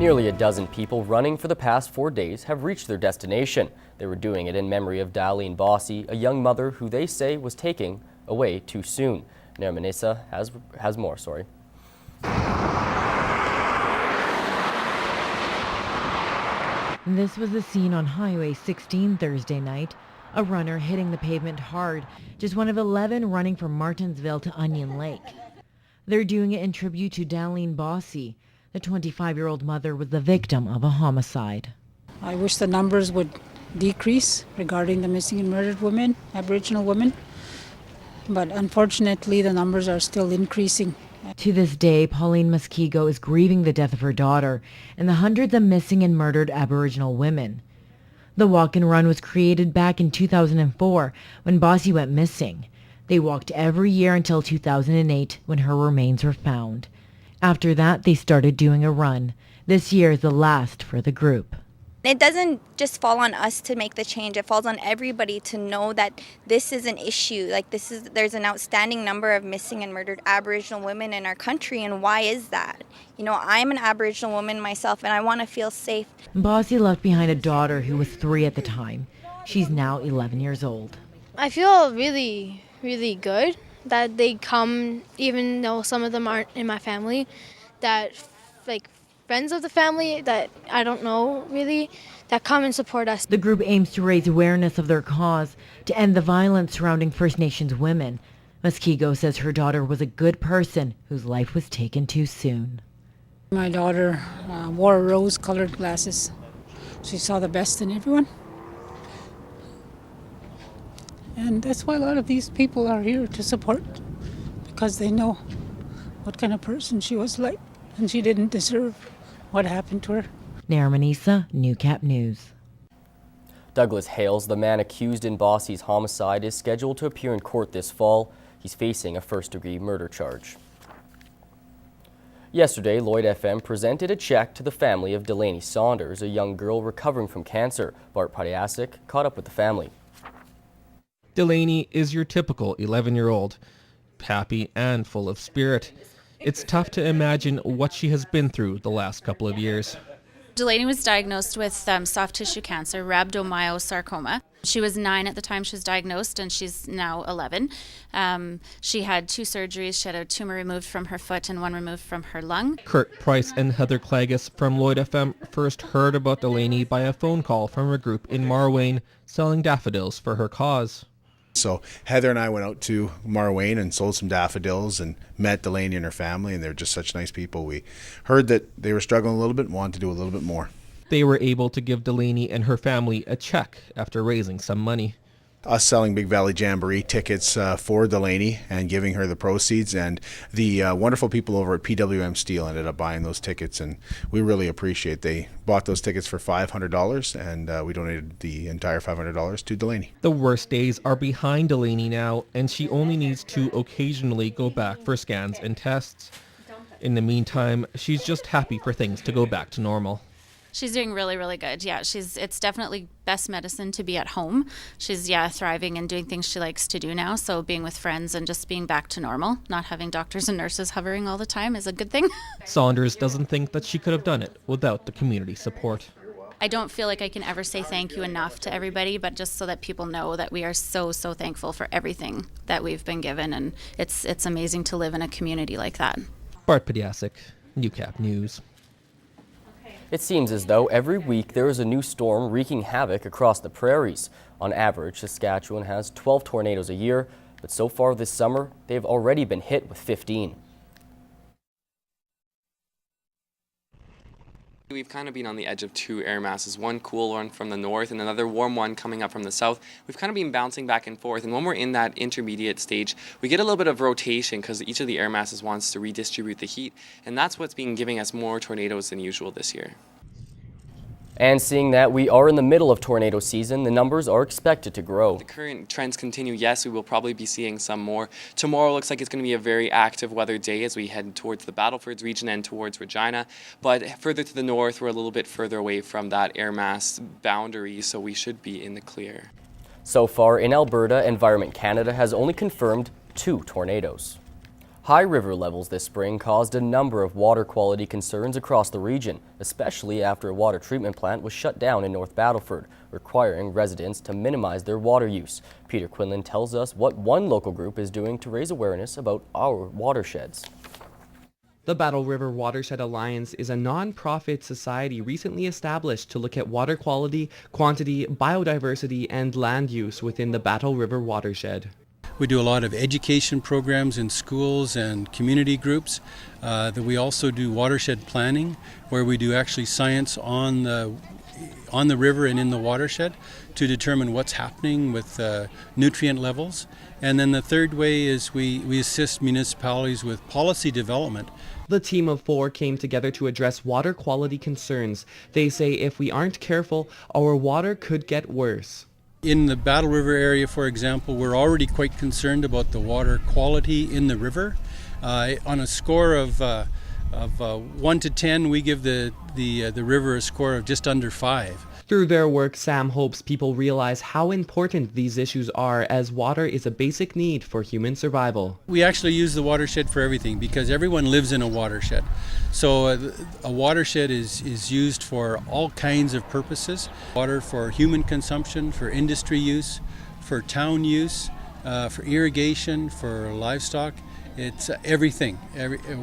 Nearly a dozen people running for the past 4 days have reached their destination. They were doing it in memory of Delaney Bossy, a young mother who they say was taken away too soon. Manisa has more. This was the scene on Highway 16 Thursday night. A runner hitting the pavement hard, just one of 11 running from Martinsville to Onion Lake. They're doing it in tribute to Delaney Bossy. The 25-year-old mother was the victim of a homicide. I wish the numbers would decrease regarding the missing and murdered women, Aboriginal women, but unfortunately the numbers are still increasing. To this day, Pauline Muskego is grieving the death of her daughter and the hundreds of missing and murdered Aboriginal women. The walk and run was created back in 2004 when Bossy went missing. They walked every year until 2008 when her remains were found. After that, they started doing a run. This year is the last for the group. It doesn't just fall on us to make the change. It falls on everybody to know that this is an issue. There's an outstanding number of missing and murdered Aboriginal women in our country, and why is that? You know, I'm an Aboriginal woman myself, and I want to feel safe. Bossy left behind a daughter who was 3 at the time. She's now 11 years old. I feel really, really good that they come, even though some of them aren't in my family, that friends of the family that I don't know really, that come and support us. The group aims to raise awareness of their cause to end the violence surrounding First Nations women. Muskego says her daughter was a good person whose life was taken too soon. My daughter wore rose-colored glasses. She saw the best in everyone. And that's why a lot of these people are here to support, because they know what kind of person she was like, and she didn't deserve what happened to her. Manisa, Newcap News. Douglas Hales, the man accused in Bossy's homicide, is scheduled to appear in court this fall. He's facing a first-degree murder charge. Yesterday, Lloyd FM presented a check to the family of Delaney Saunders, a young girl recovering from cancer. Bart Padiasic caught up with the family. Delaney is your typical 11-year-old, happy and full of spirit. It's tough to imagine what she has been through the last couple of years. Delaney was diagnosed with soft tissue cancer, rhabdomyosarcoma. She was 9 at the time she was diagnosed, and she's now 11. She had 2 surgeries. She had a tumor removed from her foot and 1 removed from her lung. Kurt Price and Heather Clagus from Lloyd FM first heard about Delaney by a phone call from a group in Marwayne selling daffodils for her cause. So Heather and I went out to Marwayne and sold some daffodils and met Delaney and her family, and they're just such nice people. We heard that they were struggling a little bit and wanted to do a little bit more. They were able to give Delaney and her family a check after raising some money. Us selling Big Valley Jamboree tickets for Delaney and giving her the proceeds, and the wonderful people over at PWM Steel ended up buying those tickets, and we really appreciate. They bought those tickets for $500, and we donated the entire $500 to Delaney. The worst days are behind Delaney now, and she only needs to occasionally go back for scans and tests. In the meantime, she's just happy for things to go back to normal. She's doing really, really good. Yeah, it's definitely best medicine to be at home. She's, thriving and doing things she likes to do now. So being with friends and just being back to normal, not having doctors and nurses hovering all the time is a good thing. Saunders doesn't think that she could have done it without the community support. I don't feel like I can ever say thank you enough to everybody, but just so that people know that we are so, so thankful for everything that we've been given. And it's amazing to live in a community like that. Bart Padiasic, Newcap News. It seems as though every week there is a new storm wreaking havoc across the prairies. On average, Saskatchewan has 12 tornadoes a year, but so far this summer, they've already been hit with 15. We've kind of been on the edge of 2 air masses, one cool one from the north and another warm one coming up from the south. We've kind of been bouncing back and forth, and when we're in that intermediate stage, we get a little bit of rotation because each of the air masses wants to redistribute the heat, and that's what's been giving us more tornadoes than usual this year. And seeing that we are in the middle of tornado season, the numbers are expected to grow. The current trends continue. Yes, we will probably be seeing some more. Tomorrow looks like it's going to be a very active weather day as we head towards the Battlefords region and towards Regina. But further to the north, we're a little bit further away from that air mass boundary, so we should be in the clear. So far in Alberta, Environment Canada has only confirmed 2 tornadoes. High river levels this spring caused a number of water quality concerns across the region, especially after a water treatment plant was shut down in North Battleford, requiring residents to minimize their water use. Peter Quinlan tells us what one local group is doing to raise awareness about our watersheds. The Battle River Watershed Alliance is a non-profit society recently established to look at water quality, quantity, biodiversity, and land use within the Battle River watershed. We do a lot of education programs in schools and community groups. That we also do watershed planning, where we do actually science on the river and in the watershed to determine what's happening with nutrient levels. And then the third way is we assist municipalities with policy development. The team of 4 came together to address water quality concerns. They say if we aren't careful, our water could get worse. In the Battle River area, for example, we're already quite concerned about the water quality in the river. On a score of 1 to 10, we give the river a score of just under 5. Through their work, Sam hopes people realize how important these issues are, as water is a basic need for human survival. We actually use the watershed for everything because everyone lives in a watershed. So a watershed is used for all kinds of purposes. Water for human consumption, for industry use, for town use, for irrigation, for livestock. It's everything.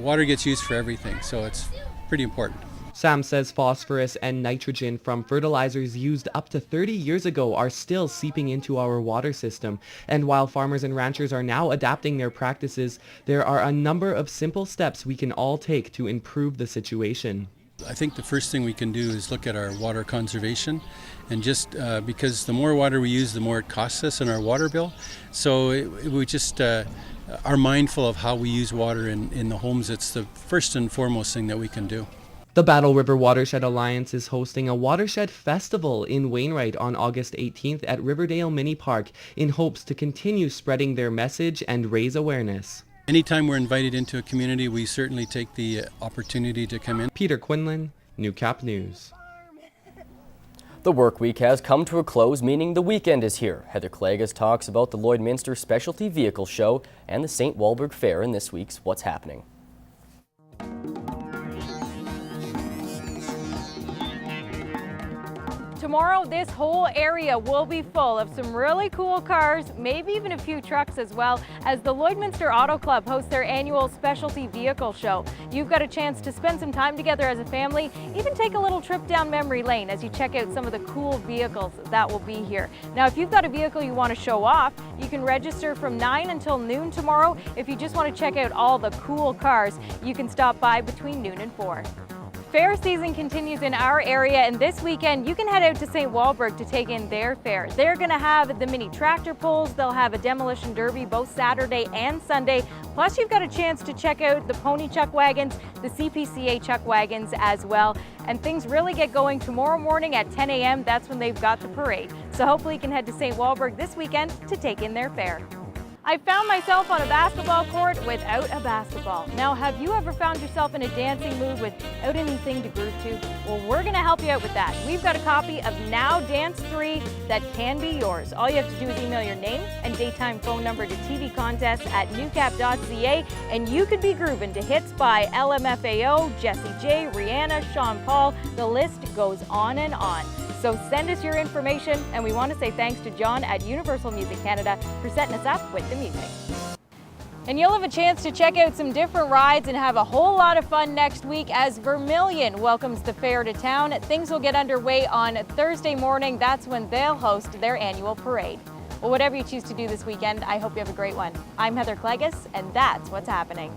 Water gets used for everything, so it's pretty important. Sam says phosphorus and nitrogen from fertilizers used up to 30 years ago are still seeping into our water system. And while farmers and ranchers are now adapting their practices, there are a number of simple steps we can all take to improve the situation. I think the first thing we can do is look at our water conservation, and just because the more water we use, the more it costs us in our water bill. So we just are mindful of how we use water in the homes. It's the first and foremost thing that we can do. The Battle River Watershed Alliance is hosting a watershed festival in Wainwright on August 18th at Riverdale Mini Park in hopes to continue spreading their message and raise awareness. Anytime we're invited into a community, we certainly take the opportunity to come in. Peter Quinlan, Newcap News. The work week has come to a close, meaning the weekend is here. Heather Clagas talks about the Lloydminster Specialty Vehicle Show and the St. Walburg Fair in this week's What's Happening. Tomorrow, this whole area will be full of some really cool cars, maybe even a few trucks as well, as the Lloydminster Auto Club hosts their annual Specialty Vehicle Show. You've got a chance to spend some time together as a family, even take a little trip down memory lane as you check out some of the cool vehicles that will be here. Now, if you've got a vehicle you want to show off, you can register from 9 until noon tomorrow. If you just want to check out all the cool cars, you can stop by between noon and 4. Fair season continues in our area, and this weekend you can head out to St. Walburg to take in their fair. They're going to have the mini tractor pulls, they'll have a demolition derby both Saturday and Sunday, plus you've got a chance to check out the pony chuck wagons, the CPCA chuck wagons as well. And things really get going tomorrow morning at 10 a.m. That's when they've got the parade. So hopefully you can head to St. Walburg this weekend to take in their fair. I found myself on a basketball court without a basketball. Now, have you ever found yourself in a dancing mood without anything to groove to? Well, we're going to help you out with that. We've got a copy of Now Dance 3 that can be yours. All you have to do is email your name and daytime phone number to tvcontests@newcap.ca, and you could be grooving to hits by LMFAO, Jessie J, Rihanna, Sean Paul. The list goes on and on. So send us your information, and we want to say thanks to John at Universal Music Canada for setting us up with the music. And you'll have a chance to check out some different rides and have a whole lot of fun next week as Vermilion welcomes the fair to town. Things will get underway on Thursday morning. That's when they'll host their annual parade. Well, whatever you choose to do this weekend, I hope you have a great one. I'm Heather Clagas, and that's what's happening.